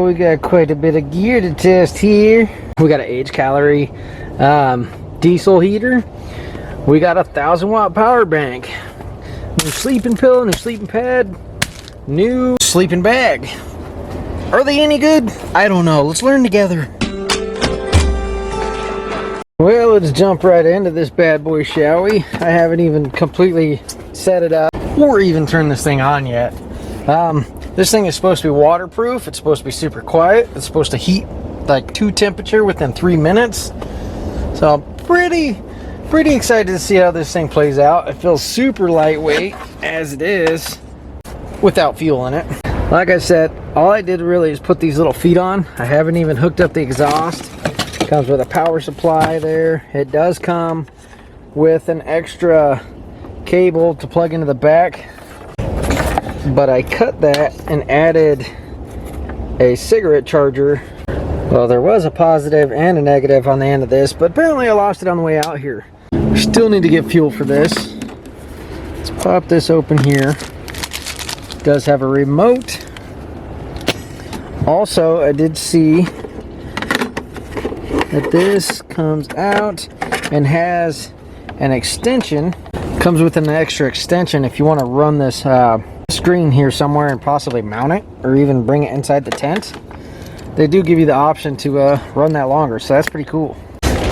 we got quite a bit of gear to test here. We got an H-calorie diesel heater. We got a 1,000-watt power bank. New sleeping pillow, new sleeping pad, new sleeping bag. Are they any good? I don't know. Let's learn together. Well, let's jump right into this bad boy, shall we? I haven't even completely set it up or even turned this thing on yet. This thing is supposed to be waterproof. It's supposed to be super quiet. It's supposed to heat like to temperature within 3 minutes. So I'm pretty excited to see how this thing plays out. It feels super lightweight as it is without fuel in it. Like I said, all I did really is put these little feet on. I haven't even hooked up the exhaust. It comes with a power supply there. It does come with an extra cable to plug into the back, but I cut that and added a cigarette charger. Well, there was a positive and a negative on the end of this, but apparently I lost it on the way out here. We still need to get fuel for this. Let's pop this open here. It does have a remote. Also, I did see that this comes out and has an extension. Comes with an extra extension if you want to run this screen here somewhere and possibly mount it or even bring it inside the tent. They do give you the option to run that longer, so that's pretty cool.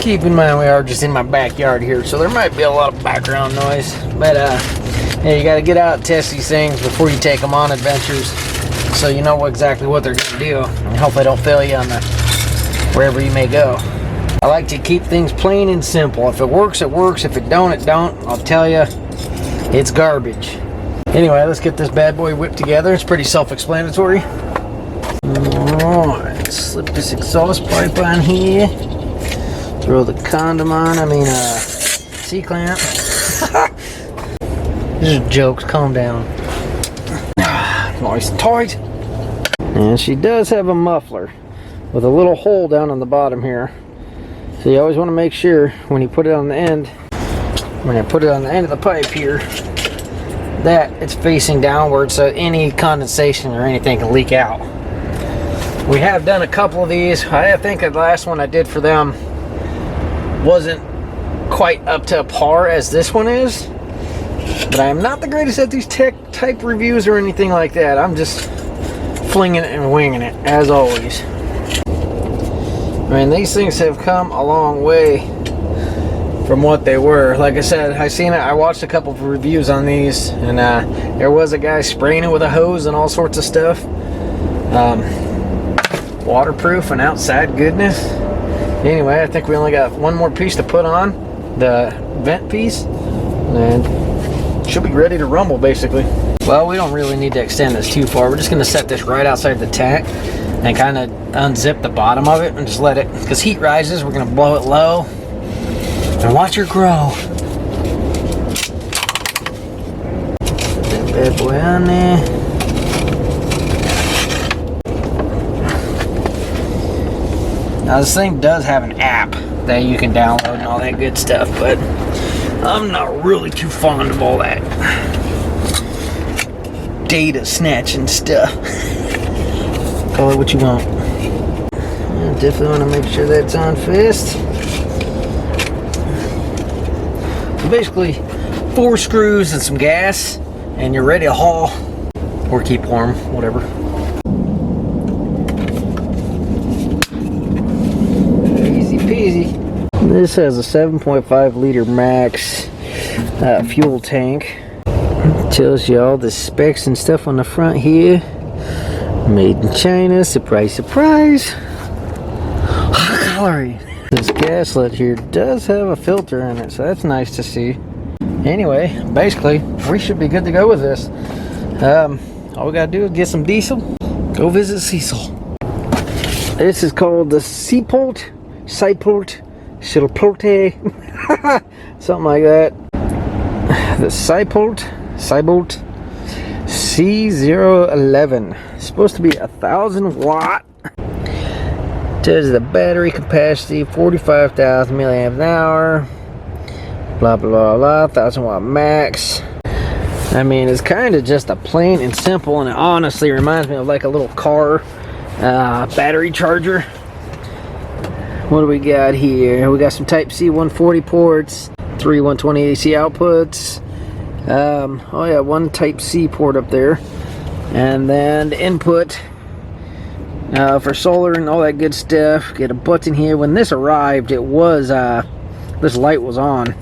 Keep in mind we are just in my backyard here, so there might be a lot of background noise, but yeah, you got to get out and test these things before you take them on adventures, so you know exactly what they're going to do, and hopefully they don't fail you on the wherever you may go. I like to keep things plain and simple. If it works, it works. If it don't, it don't. I'll tell you, it's garbage. Anyway, let's get this bad boy whipped together. It's pretty self-explanatory. Alright, slip this exhaust pipe on here. Throw the condom on, C-clamp. These are jokes, calm down. Nice and tight. And she does have a muffler with a little hole down on the bottom here. So you always want to make sure when you put it on the end, of the pipe here, that it's facing downward so any condensation or anything can leak out. We have done a couple of these. I think the last one I did for them wasn't quite up to par as this one is, but I am not the greatest at these tech type reviews or anything like that. I'm just flinging it and winging it as always. I mean, these things have come a long way from what they were. Like I said, I watched a couple of reviews on these, and there was a guy spraying it with a hose and all sorts of stuff. Waterproof and outside goodness. Anyway, I think we only got one more piece to put on, the vent piece, and should be ready to rumble basically. Well, we don't really need to extend this too far. We're just going to set this right outside the tank and kind of unzip the bottom of it and just let it, because heat rises, we're going to blow it low and watch her grow. Put that bad boy on there. Now this thing does have an app that you can download and all that good stuff, but I'm not really too fond of all that data snatching stuff. Call it what you want. I definitely want to make sure that's on fast. So basically 4 screws and some gas and you're ready to haul or keep warm, whatever. Easy peasy. This has a 7.5 liter max fuel tank. It tells you all the specs and stuff on the front here. Made in China, surprise, surprise. Calorie. This gaslet here does have a filter in it, so that's nice to see. Anyway, basically, we should be good to go with this. All we gotta do is get some diesel, go visit Cecil. This is called the Cyberpulte, something like that. The Cyberpulte C011. It's supposed to be 1,000 watt. Says the battery capacity 45,000 milliamp hour. Blah blah blah blah. 1,000 watt max. I mean, it's kind of just a plain and simple, and it honestly reminds me of like a little car Battery charger. What do we got here? We got some Type C 140 ports, 3 120 AC outputs. Oh yeah, one Type C port up there, and then the input for solar and all that good stuff. Get a button here. When this arrived, it was this light was on.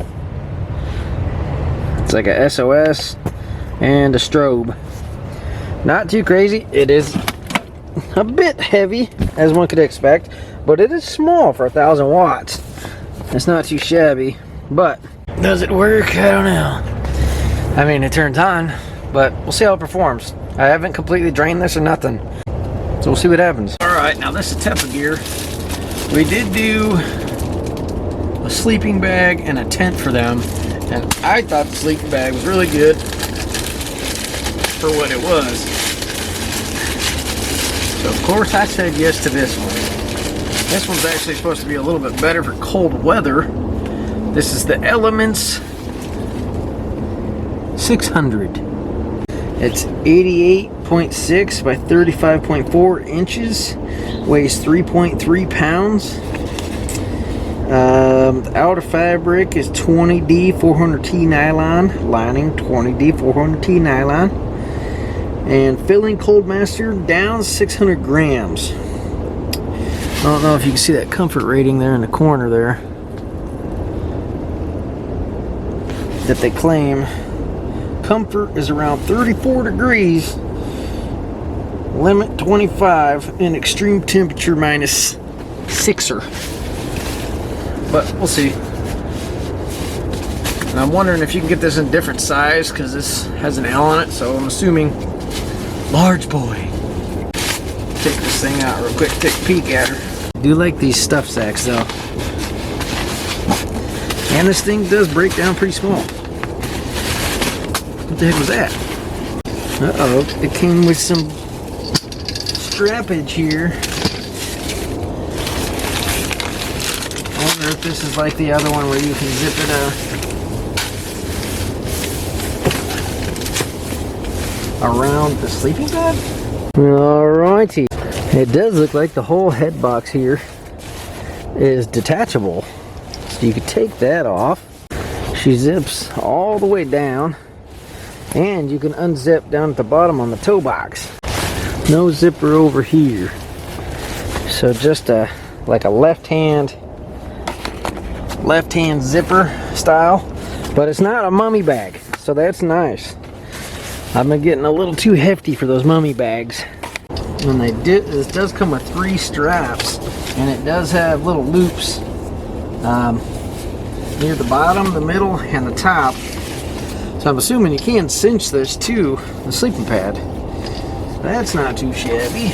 It's like a SOS and a strobe. Not too crazy. It is a bit heavy, as one could expect, but it is small for 1,000 watts. It's not too shabby, but does it work? I don't know. I mean, it turns on, but we'll see how it performs. I haven't completely drained this or nothing, so we'll see what happens. All right, now this is Atepa gear. We did do a sleeping bag and a tent for them, and I thought the sleeping bag was really good for what it was. So of course I said yes to this one. This one's actually supposed to be a little bit better for cold weather. This is the Elements 600. It's 88.6 by 35.4 inches. Weighs 3.3 pounds. The outer fabric is 20D 400T nylon. Lining 20D 400T nylon. And filling Cold Master down 600 grams. I don't know if you can see that comfort rating there in the corner there that they claim. Comfort is around 34 degrees, limit 25, and extreme temperature -6er. But we'll see. And I'm wondering if you can get this in different size, because this has an L on it, so I'm assuming large boy. Take this thing out real quick, take a peek at her. I do like these stuff sacks though. And this thing does break down pretty small. What the heck was that? Uh-oh, it came with some strappage here. I wonder if this is like the other one where you can zip it around the sleeping bag? Alrighty. It does look like the whole head box here is detachable. So you could take that off. She zips all the way down. And you can unzip down at the bottom on the toe box. No zipper over here. So just like a left-hand zipper style. But it's not a mummy bag. So that's nice. I've been getting a little too hefty for those mummy bags. And this does come with 3 straps, and it does have little loops near the bottom, the middle, and the top. So I'm assuming you can cinch this to the sleeping pad. That's not too shabby.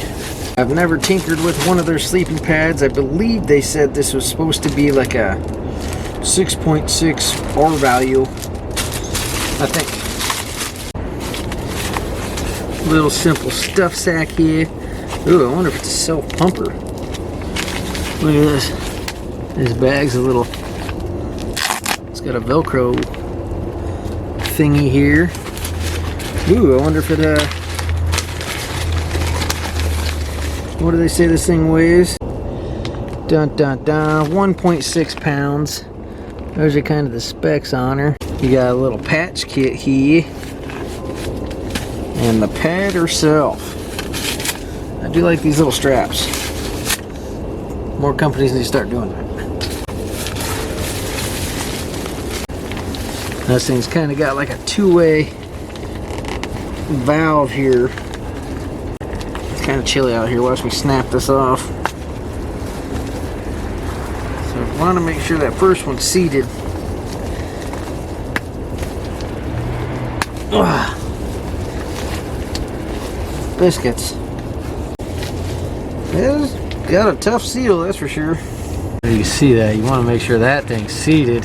I've never tinkered with one of their sleeping pads. I believe they said this was supposed to be like a 6.6 R value, I think. Little simple stuff sack here. Ooh, I wonder if it's a self-pumper. Look at this. This bag's a little... It's got a Velcro thingy here. Ooh, I wonder if it... What do they say this thing weighs? Dun dun dun. 1.6 pounds. Those are kind of the specs on her. You got a little patch kit here. And the pad herself. I do like these little straps. More companies need to start doing that. This thing's kind of got like a two-way valve here. It's kind of chilly out here. Watch me snap this off. So I want to make sure that first one's seated. Ugh. Biscuits. It's got a tough seal, that's for sure. You can see that. You want to make sure that thing's seated.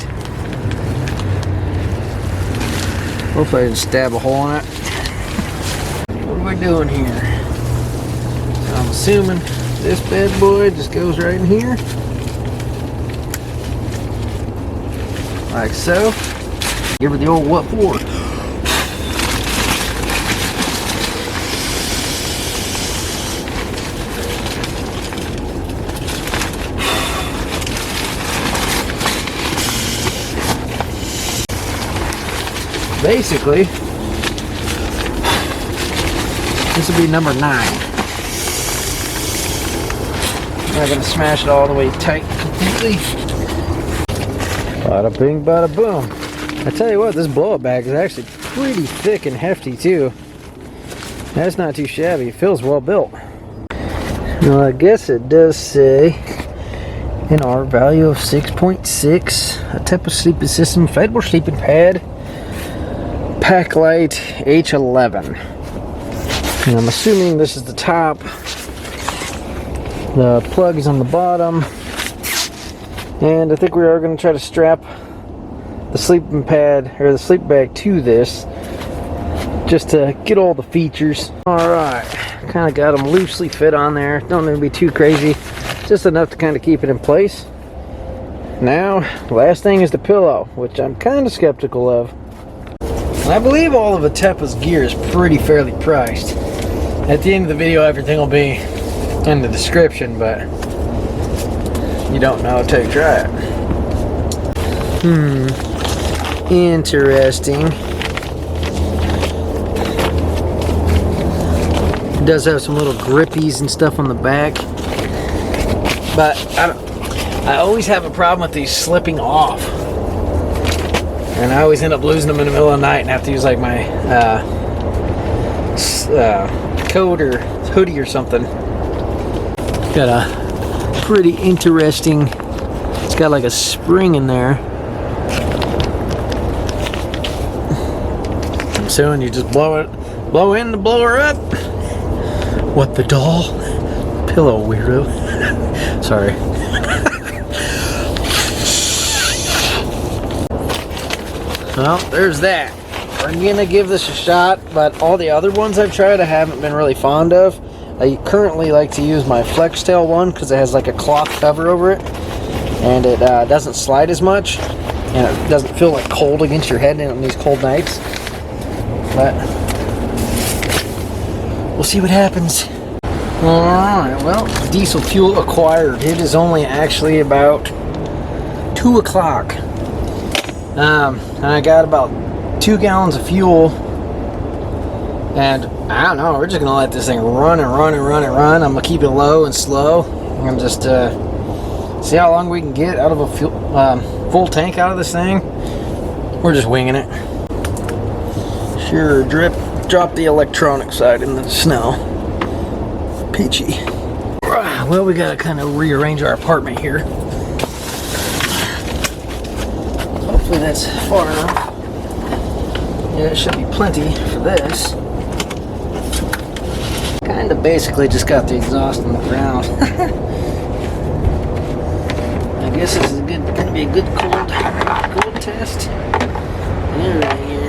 Hopefully I didn't stab a hole in it. What are we doing here? I'm assuming this bad boy just goes right in here. Like so. Give her the old what for. basically, this will be number 9. I'm not going to smash it all the way tight completely. Bada bing, bada boom. I tell you what, this blow-up bag is actually pretty thick and hefty too. That's not too shabby. It feels well built. Now I guess it does say an R value of 6.6, Atepa sleeping system, federal sleeping pad, pack light H11. And I'm assuming this is the top. The plug is on the bottom. And I think we are going to try to strap the sleeping pad or the sleep bag to this just to get all the features. Alright, kind of got them loosely fit on there. Don't need to be too crazy, just enough to kind of keep it in place. Now, last thing is the pillow, which I'm kind of skeptical of. I believe all of Atepa's gear is pretty fairly priced. At the end of the video, everything will be in the description, but you don't know until you try it. Interesting. It does have some little grippies and stuff on the back, but I always have a problem with these slipping off, and I always end up losing them in the middle of the night and have to use like my coat or hoodie or something. Got a pretty interesting, it's got like a spring in there. So you just blow in to blow her up. What, the doll? Pillow weirdo. Sorry. Well, there's that. We're gonna give this a shot, but all the other ones I've tried I haven't been really fond of. I currently like to use my FlexTail one because it has like a cloth cover over it, and it doesn't slide as much, and it doesn't feel like cold against your head on these cold nights. But we'll see what happens. Alright, well, diesel fuel acquired. It is only actually about 2 o'clock. And I got about 2 gallons of fuel. And I don't know, we're just going to let this thing run and run and run and run. I'm going to keep it low and slow. And just see how long we can get out of a full tank out of this thing. We're just winging it. Sure, drop the electronic side in the snow. Peachy. Well, we gotta kind of rearrange our apartment here. Hopefully that's far enough. Yeah, it should be plenty for this. Kind of basically just got the exhaust on the ground. I guess this is gonna be a good cold test. Alright, here.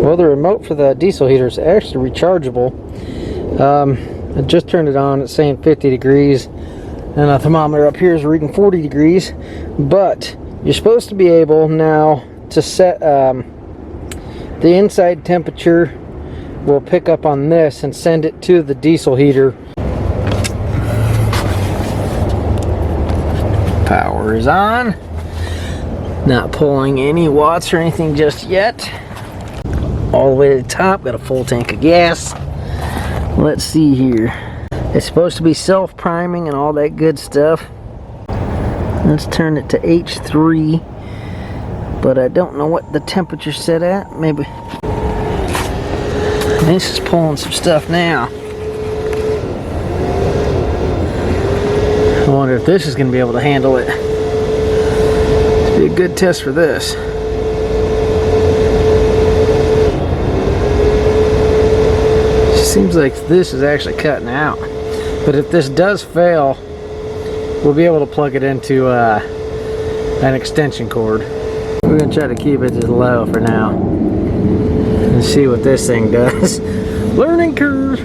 Well, the remote for the diesel heater is actually rechargeable. I just turned it on. It's saying 50 degrees, and the thermometer up here is reading 40 degrees. But you're supposed to be able now to set the inside temperature. Will pick up on this and send it to the diesel heater. Power is on. Not pulling any watts or anything just yet. All the way to the top, got a full tank of gas. Let's see here. It's supposed to be self-priming and all that good stuff. Let's turn it to H3, but I don't know what the temperature's set at. Maybe this is pulling some stuff now. I wonder if this is going to be able to handle it. It's be a good test for this. Seems like this is actually cutting out, but if this does fail, we'll be able to plug it into an extension cord. We're gonna try to keep it as low for now and see what this thing does. Learning curve.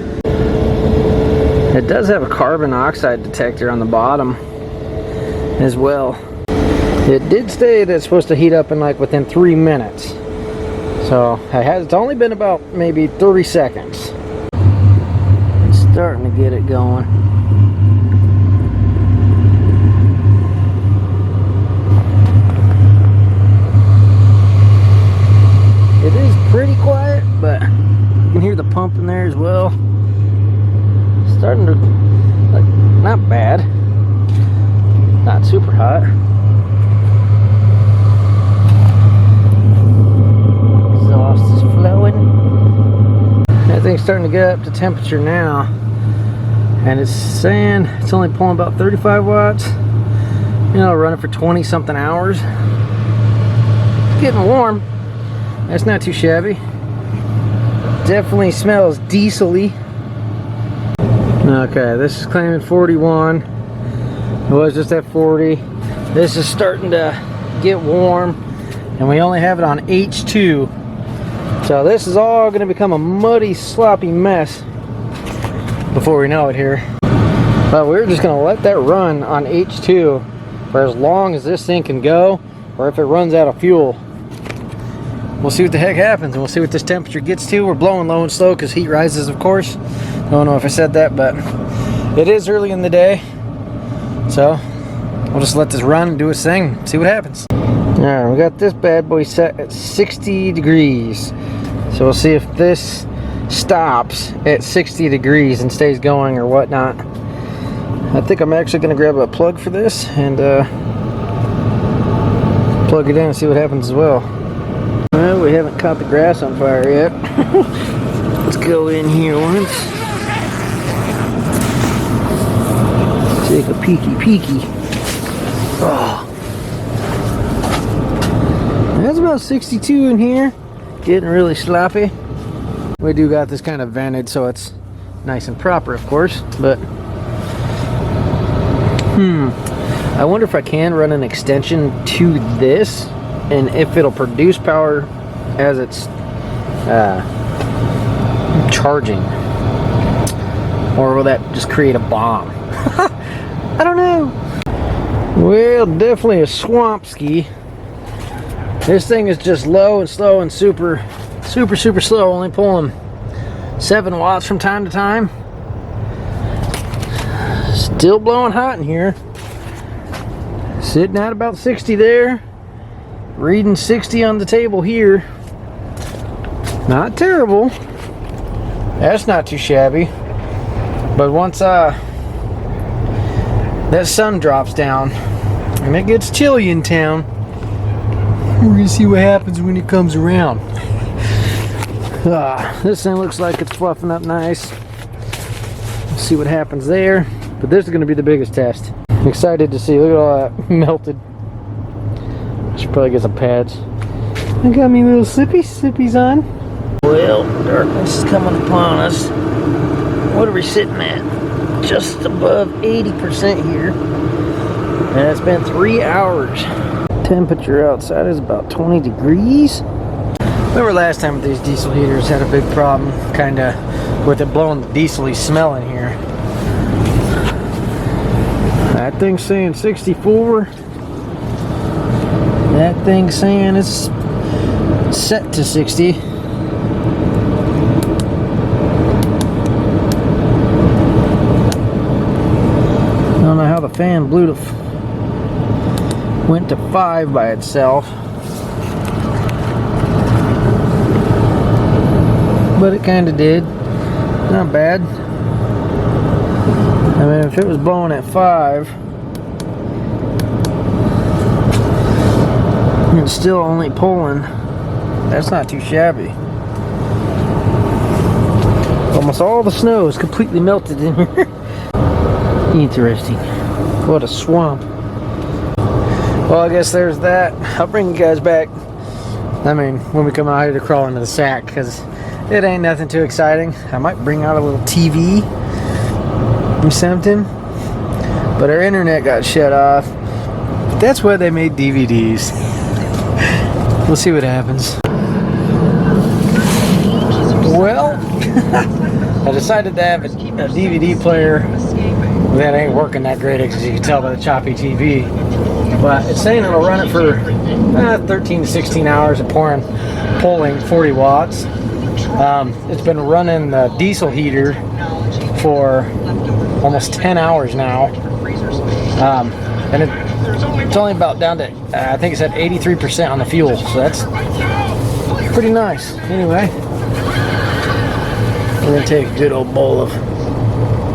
It does have a carbon oxide detector on the bottom as well. It did say that it's supposed to heat up in like within 3 minutes, so it's only been about maybe 30 seconds. Starting to get it going. pretty quiet, but you can hear the pump in there as well. Starting to, like, not bad, not super hot. Exhaust is flowing. That thing's starting to get up to temperature now, and it's saying it's only pulling about 35 watts. You know, run it for 20 something hours. It's getting warm. That's not too shabby. Definitely smells diesel-y. Okay, this is claiming 41. It was just at 40. This is starting to get warm, and we only have it on H2. So this is all going to become a muddy, sloppy mess before we know it here. But we're just going to let that run on H2 for as long as this thing can go, or if it runs out of fuel. We'll see what the heck happens, and we'll see what this temperature gets to. We're blowing low and slow because heat rises, of course. I don't know if I said that, but it is early in the day. So we'll just let this run and do its thing, see what happens. Alright, we got this bad boy set at 60 degrees. So we'll see if this stops at 60 degrees and stays going or whatnot. I think I'm actually going to grab a plug for this and plug it in and see what happens as well. Well, we haven't caught the grass on fire yet. Let's go in here once. Take a peeky. Oh. That's about 62 in here. Getting really sloppy. We do got this kind of vented, so it's nice and proper, of course, but I wonder if I can run an extension to this and if it'll produce power as it's charging, or will that just create a bomb? I don't know. Well, definitely a swamp ski. This thing is just low and slow and super slow, only pulling 7 watts from time to time. Still blowing hot in here. Sitting at about 60 there. Reading 60 on the table here. Not terrible. That's not too shabby. But once that sun drops down and it gets chilly in town, we're gonna see what happens when it comes around. This thing looks like it's fluffing up nice. Let's see what happens there. But this is gonna be the biggest test. I'm excited to see. Look at all that melted. Should probably get some pads. I got me little slippies on. Well, darkness is coming upon us. What are we sitting at? Just above 80% here. And it's been 3 hours. Temperature outside is about 20 degrees. Remember last time these diesel heaters had a big problem, kinda, with it blowing the diesel-y smell in here. That thing's saying 64. That thing's saying it's set to 60. I don't know how the fan blew to went to 5 by itself, but it kind of did. Not bad. I mean, if it was blowing at 5 and it's still only pulling, that's not too shabby. Almost all the snow is completely melted in here. Interesting. What a swamp. Well, I guess there's that. I'll bring you guys back, I mean, when we come out here to crawl into the sack, because it ain't nothing too exciting. I might bring out a little TV or something, but our internet got shut off. That's why they made DVDs. We'll see what happens. Well, I decided to have a DVD player that ain't working that great, as you can tell by the choppy TV. But it's saying it'll run it for 13 to 16 hours of pulling 40 watts. It's been running the diesel heater for almost 10 hours now. And it's only about down to, I think it's at 83% on the fuel. So that's pretty nice. Anyway, we're gonna take a good old bowl of,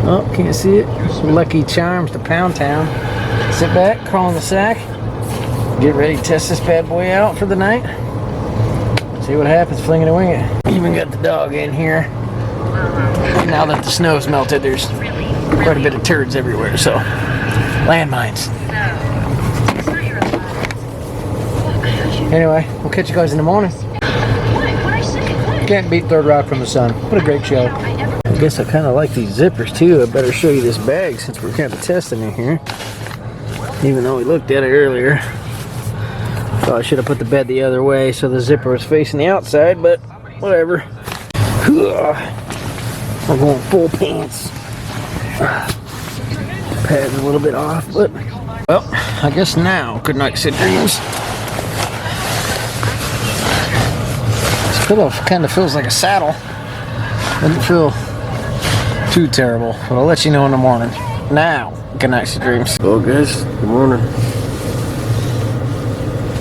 oh, can't see it, some Lucky Charms to Pound Town. Sit back, crawl in the sack, get ready to test this bad boy out for the night. See what happens, fling it and wing it. Even got the dog in here. Now that the snow's melted, there's quite a bit of turds everywhere, so landmines. Anyway, we'll catch you guys in the morning. Can't beat Third Rock from the Sun. What a great show. I guess I kind of like these zippers too. I better show you this bag since we're kind of testing it here. Even though we looked at it earlier. Thought I should have put the bed the other way so the zipper was facing the outside, but whatever. I'm going full pants. Pad's a little bit off, but well, I guess now, good night, Sid Dreams. This pillow kind of feels like a saddle. Doesn't feel too terrible, but I'll let you know in the morning. Now, good night, Sid Dreams. Well, guys, good morning.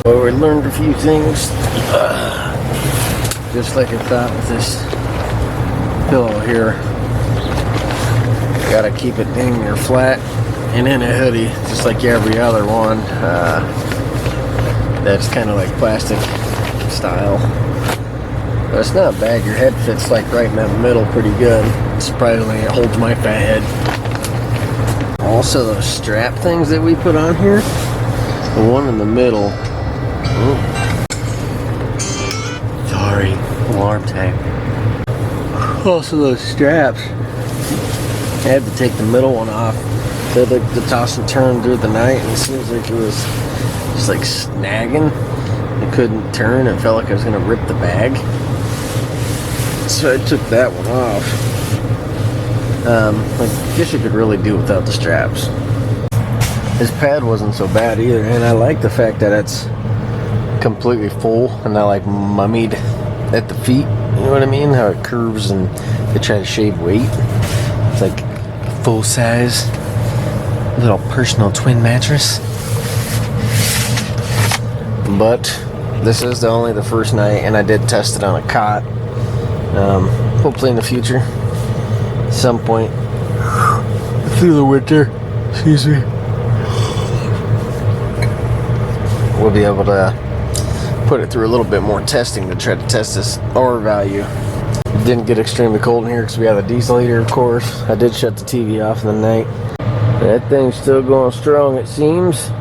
Well, we learned a few things. Just like I thought with this pillow here. Gotta keep it dang near flat and in a hoodie, just like every other one. That's kind of like plastic style. But it's not bad. Your head fits like right in that middle pretty good. Surprisingly, it holds my fat head. Also, those strap things that we put on here, the one in the middle. Sorry, alarm time. Also, those straps. I had to take the middle one off. So the toss and turn through the night, and it seems like it was just like snagging. It couldn't turn. It felt like I was gonna rip the bag. So I took that one off. I guess you could really do without the straps. This pad wasn't so bad either, and I like the fact that it's completely full and not like mummied at the feet. You know what I mean? How it curves and they try to shave weight. It's like a full size little personal twin mattress. But this is only the first night, and I did test it on a cot. Hopefully in the future, at some point through the winter, excuse me, we'll be able to put it through a little bit more testing to try to test this R value. It didn't get extremely cold in here because we have a diesel heater, of course. I did shut the TV off in the night. That thing's still going strong, it seems.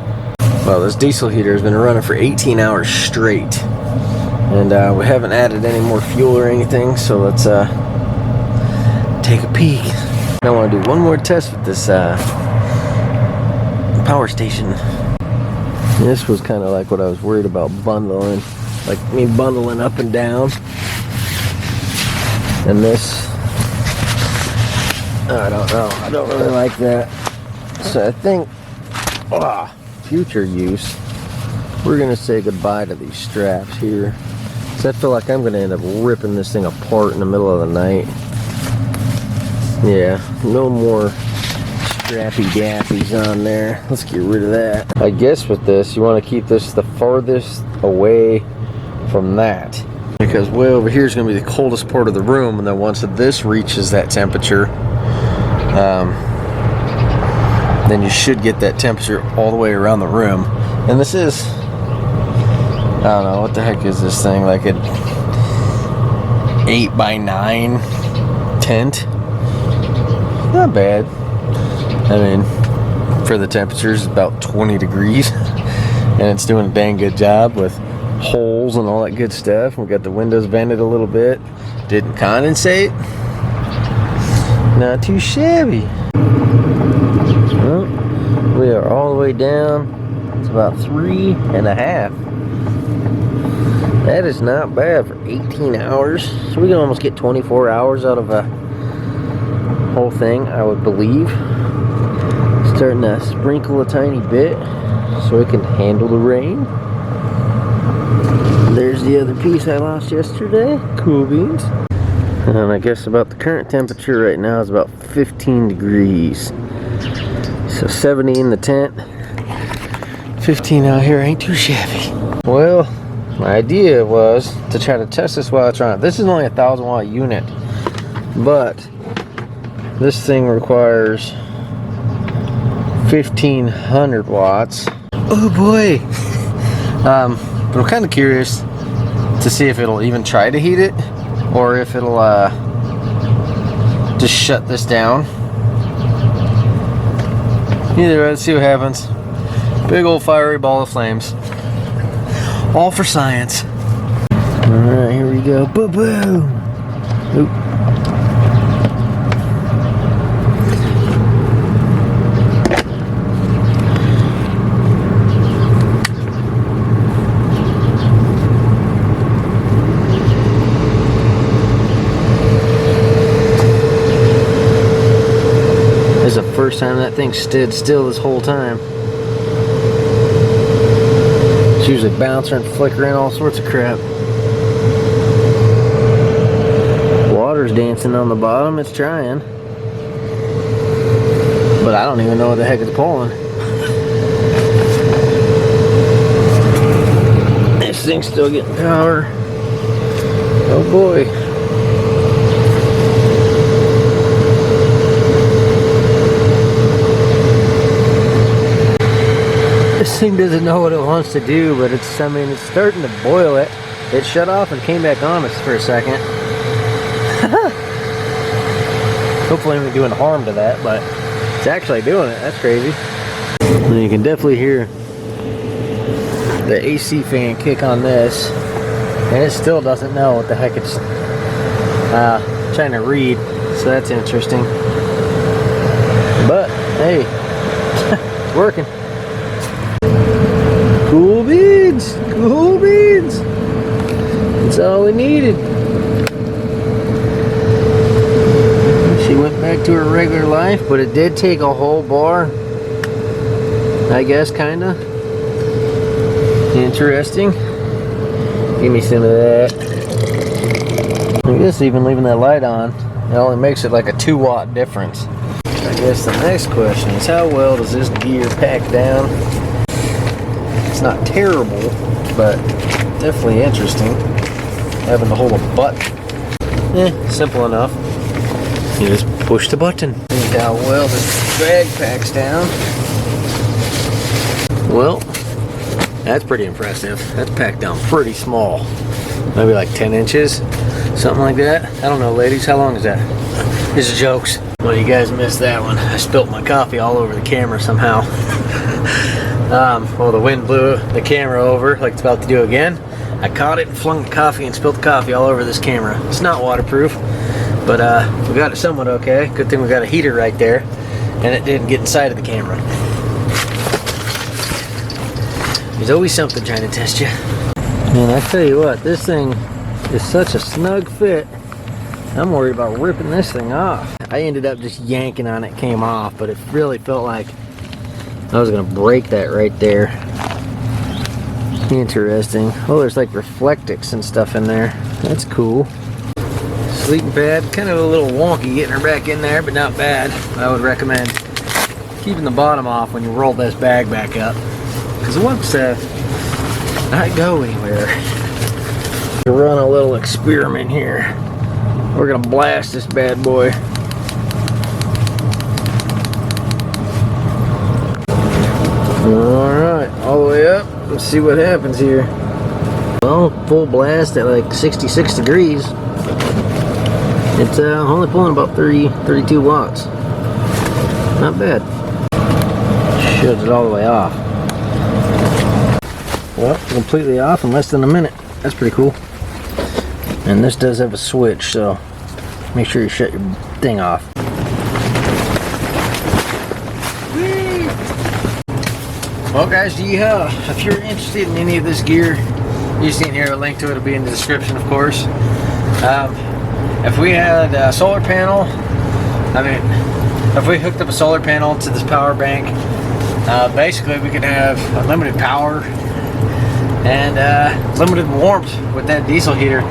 Well, this diesel heater has been running for 18 hours straight. And we haven't added any more fuel or anything, so let's take a peek. I want to do one more test with this power station. This was kind of like what I was worried about bundling, like me bundling up and down. And this, I don't know, I don't really like that. So I think, future use, we're gonna say goodbye to these straps here. So I feel like I'm gonna end up ripping this thing apart in the middle of the night. Yeah, no more strappy dappies on there. Let's get rid of that. I guess with this, you want to keep this the farthest away from that, because way over here is going to be the coldest part of the room, and then once this reaches that temperature, then you should get that temperature all the way around the room. And this is, I don't know, what the heck is this thing, like an 8x9 tent? Not bad. I mean, for the temperatures, about 20 degrees, and it's doing a dang good job with holes and all that good stuff. We got the windows vented a little bit. Didn't condensate. Not too shabby. Well, we are all the way down. It's about 3.5. That is not bad for 18 hours. So we can almost get 24 hours out of a whole thing, I would believe. Starting to sprinkle a tiny bit so it can handle the rain. There's the other piece I lost yesterday. Cool beans. And I guess about the current temperature right now is about 15 degrees. So 70 in the tent, 15 out here, ain't too shabby. Well, my idea was to try to test this while it's running. This is only a 1,000 watt unit, but this thing requires 1,500 watts. Oh boy. But I'm kind of curious to see if it'll even try to heat it, or if it'll just shut this down. Either way, let's see what happens. Big old fiery ball of flames. All for science. Alright, here we go. Boom, boom. Oop. This is the first time that thing stood still this whole time. It's usually bouncing and flickering, all sorts of crap. Water's dancing on the bottom, it's trying. But I don't even know what the heck it's pulling. This thing's still getting power. Oh boy. This thing doesn't know what it wants to do, but it's, I mean, it's starting to boil it. It shut off and came back on for a second. Hopefully I'm not doing harm to that, but it's actually doing it. That's crazy. And you can definitely hear the AC fan kick on this, and it still doesn't know what the heck it's trying to read, so that's interesting. But hey, it's working. Cool beans! Cool beans! That's all we needed. She went back to her regular life, but it did take a whole bar. I guess, kinda. Interesting. Give me some of that. I guess even leaving that light on, it only makes it like a 2 watt difference. I guess the next question is, how well does this gear pack down? It's not terrible, but definitely interesting. Having to hold a button. Simple enough. You just push the button. See how well this drag packs down. Well, that's pretty impressive. That's packed down pretty small. Maybe like 10 inches, something like that. I don't know, ladies, how long is that? These are jokes. Well, you guys missed that one. I spilt my coffee all over the camera somehow. Well, the wind blew the camera over like it's about to do again. I caught it and flung the coffee and spilled the coffee all over this camera. It's not waterproof, but we got it somewhat okay. Good thing we got a heater right there, and it didn't get inside of the camera. There's always something trying to test you. Man, I tell you what, this thing is such a snug fit. I'm worried about ripping this thing off. I ended up just yanking on it, came off, but it really felt like I was gonna break that right there. Interesting. Oh, there's like reflectics and stuff in there. That's cool. Sleeping pad, kind of a little wonky getting her back in there, but not bad. I would recommend keeping the bottom off when you roll this bag back up, because it wants to not go anywhere. To run a little experiment here. We're gonna blast this bad boy. Alright, all the way up. Let's see what happens here. Well, full blast at like 66 degrees. It's only pulling about 32 watts. Not bad. Shuts it all the way off. Well, completely off in less than a minute. That's pretty cool. And this does have a switch, so make sure you shut your thing off. Well guys, if you're interested in any of this gear, you see in here a link to it will be in the description, of course. If we had a solar panel, if we hooked up a solar panel to this power bank, basically we could have unlimited power and limited warmth with that diesel heater.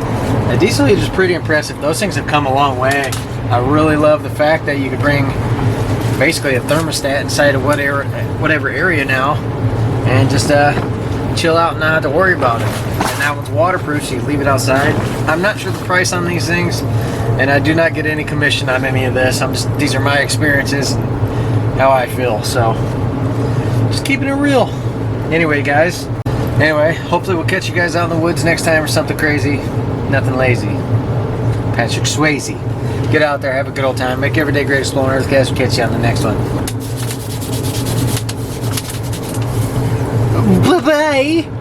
The diesel heater is pretty impressive. Those things have come a long way. I really love the fact that you could bring basically a thermostat inside of whatever area now, and just chill out and not have to worry about it. And that one's waterproof, so you leave it outside. I'm not sure the price on these things, and I do not get any commission on any of this. These are my experiences and how I feel, so just keeping it real. Anyway, guys. Anyway, hopefully we'll catch you guys out in the woods next time or something crazy. Nothing lazy. Patrick Swayze. Get out there, have a good old time. Make every day great exploring Earth, guys. We'll catch you on the next one. Bye-bye.